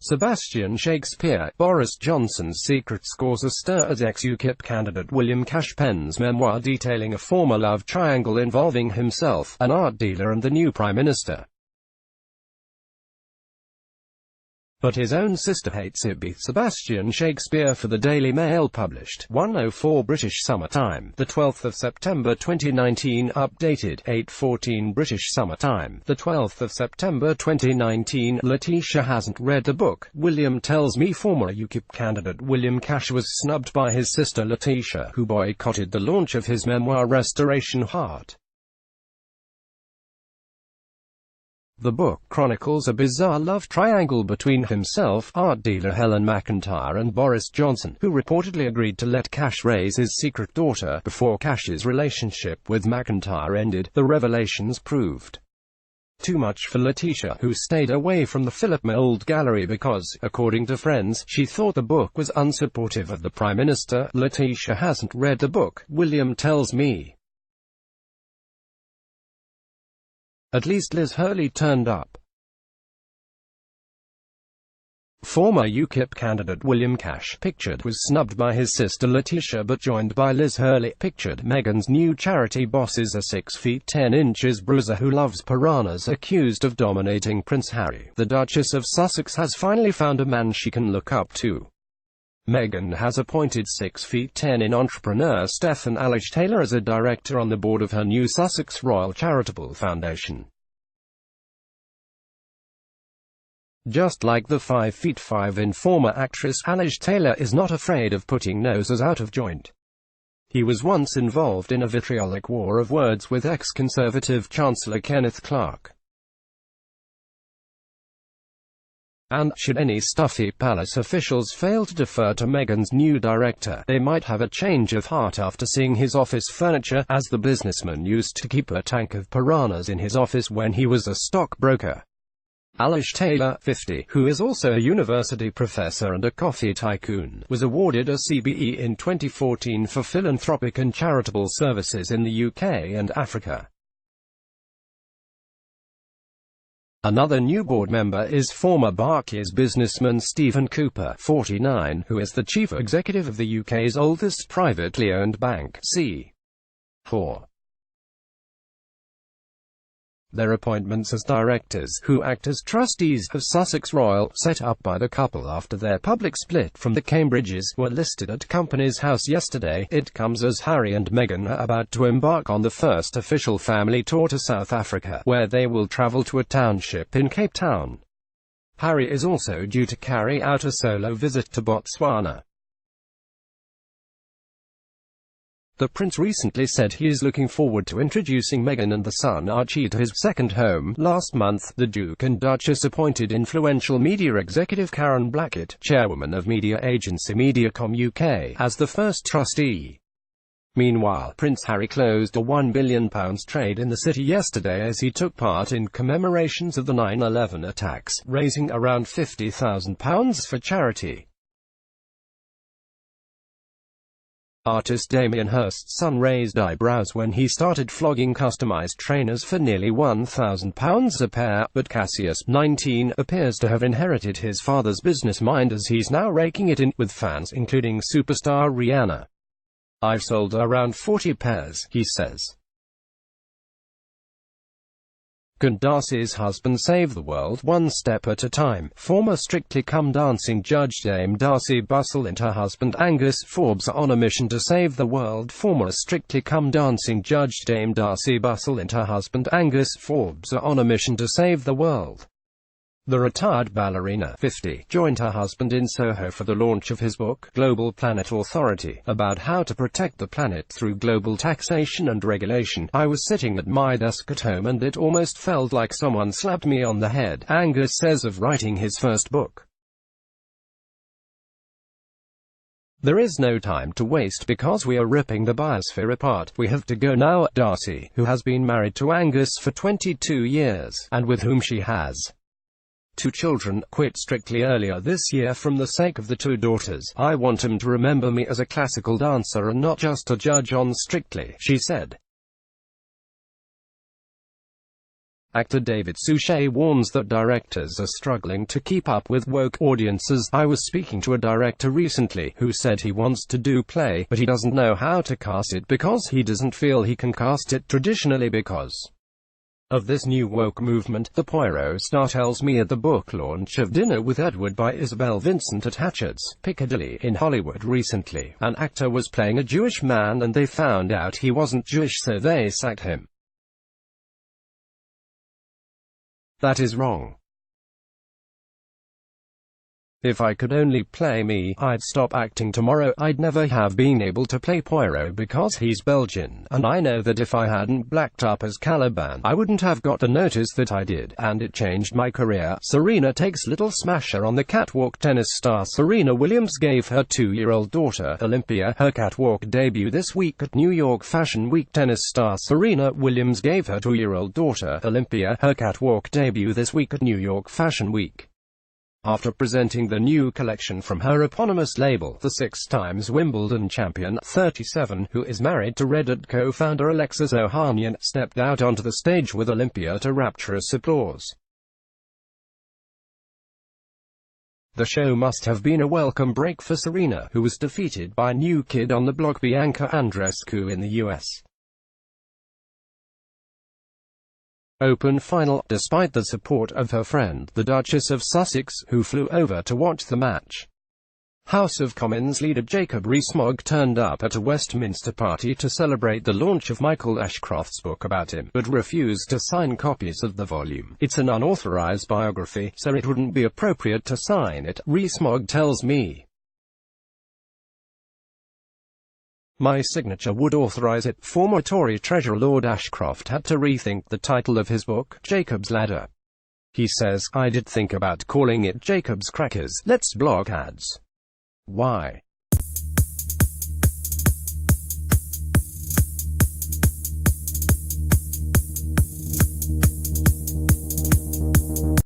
Sebastian Shakespeare, Boris Johnson's secret scores a stir as ex-Ukip candidate William Cash pens memoir detailing a former love triangle involving himself, an art dealer and the new Prime Minister. But his own sister hates it. Sebastian Shakespeare for the Daily Mail published 1:04 British Summer Time, the 12th of September 2019, updated 8:14 British Summer Time, the 12th of September 2019. Letitia hasn't read the book, William tells me. Former UKIP candidate William Cash was snubbed by his sister Letitia, who boycotted the launch of his memoir Restoration Heart. The book chronicles a bizarre love triangle between himself, art dealer Helen McIntyre and Boris Johnson, who reportedly agreed to let Cash raise his secret daughter. Before Cash's relationship with McIntyre ended, the revelations proved too much for Letitia, who stayed away from the Philip Mould Gallery because, according to friends, she thought the book was unsupportive of the Prime Minister. Letitia hasn't read the book, William tells me. At least Liz Hurley turned up. Former UKIP candidate William Cash, pictured, was snubbed by his sister Letitia but joined by Liz Hurley, pictured. Meghan's new charity boss is a 6 feet 10 inches bruiser who loves piranhas, accused of dominating Prince Harry. The Duchess of Sussex has finally found a man she can look up to. Meghan has appointed 6 feet 10 in entrepreneur Stephen Taylor as a director on the board of her new Sussex Royal Charitable Foundation. Just like the 5 feet 5 in former actress, Taylor is not afraid of putting noses out of joint. He was once involved in a vitriolic war of words with ex-Conservative Chancellor Kenneth Clarke. And, should any stuffy palace officials fail to defer to Meghan's new director, they might have a change of heart after seeing his office furniture, as the businessman used to keep a tank of piranhas in his office when he was a stockbroker. Taylor, 50, who is also a university professor and a coffee tycoon, was awarded a CBE in 2014 for philanthropic and charitable services in the UK and Africa. Another new board member is former Barclays businessman Stephen Cooper, 49, who is the chief executive of the UK's oldest privately owned bank, C4. Their appointments as directors, who act as trustees, of Sussex Royal, set up by the couple after their public split from the Cambridges, were listed at Companies House yesterday. It comes as Harry and Meghan are about to embark on the first official family tour to South Africa, where they will travel to a township in Cape Town. Harry is also due to carry out a solo visit to Botswana. The prince recently said he is looking forward to introducing Meghan and the son Archie to his second home. Last month, the Duke and Duchess appointed influential media executive Karen Blackett, chairwoman of media agency Mediacom UK, as the first trustee. Meanwhile, Prince Harry closed a £1 billion trade in the city yesterday as he took part in commemorations of the 9/11 attacks, raising around £50,000 for charity. Artist Damien Hirst's son raised eyebrows when he started flogging customized trainers for nearly £1,000 a pair, but Cassius, 19, appears to have inherited his father's business mind as he's now raking it in, with fans including superstar Rihanna. "I've sold around 40 pairs," he says. Can Darcy's husband save the world one step at a time? Former Strictly Come Dancing judge Dame Darcy Bussell and her husband Angus Forbes are on a mission to save the world. Former Strictly Come Dancing judge Dame Darcy Bussell and her husband Angus Forbes are on a mission to save the world. The retired ballerina, 50, joined her husband in Soho for the launch of his book, Global Planet Authority, about how to protect the planet through global taxation and regulation. "I was sitting at my desk at home and it almost felt like someone slapped me on the head," Angus says of writing his first book. "There is no time to waste because we are ripping the biosphere apart. We have to go now." Darcy, who has been married to Angus for 22 years, and with whom she has 2 children, quit Strictly earlier this year from the sake of the 2 daughters. "I want them to remember me as a classical dancer and not just a judge on Strictly," she said. Actor David Suchet warns that directors are struggling to keep up with woke audiences. I was speaking to a director recently who said he wants to do play, but he doesn't know how to cast it because he doesn't feel he can cast it traditionally because of this new woke movement. The Poirot star tells me at the book launch of Dinner with Edward by Isabel Vincent at Hatchards, Piccadilly, in Hollywood recently, an actor was playing a Jewish man and they found out he wasn't Jewish, so they sacked him. That is wrong. If I could only play me, I'd stop acting tomorrow. I'd never have been able to play Poirot because he's Belgian, and I know that if I hadn't blacked up as Caliban, I wouldn't have got the notice that I did, and it changed my career. Serena takes little smasher on the catwalk. Tennis star Serena Williams gave her 2-year-old daughter, Olympia, her catwalk debut this week at New York Fashion Week. Tennis star Serena Williams gave her 2-year-old daughter, Olympia, her catwalk debut this week at New York Fashion Week. After presenting the new collection from her eponymous label, the 6-time Wimbledon champion, 37, who is married to Reddit co-founder Alexis Ohanian, stepped out onto the stage with Olympia to rapturous applause. The show must have been a welcome break for Serena, who was defeated by new kid on the block Bianca Andreescu in the US Open final, despite the support of her friend, the Duchess of Sussex, who flew over to watch the match. House of Commons leader Jacob Rees-Mogg turned up at a Westminster party to celebrate the launch of Michael Ashcroft's book about him, but refused to sign copies of the volume. It's an unauthorized biography, so it wouldn't be appropriate to sign it, Rees-Mogg tells me. My signature would authorize it. Former Tory Treasurer Lord Ashcroft had to rethink the title of his book, Jacob's Ladder. He says, I did think about calling it Jacob's Crackers. Let's block ads. Why?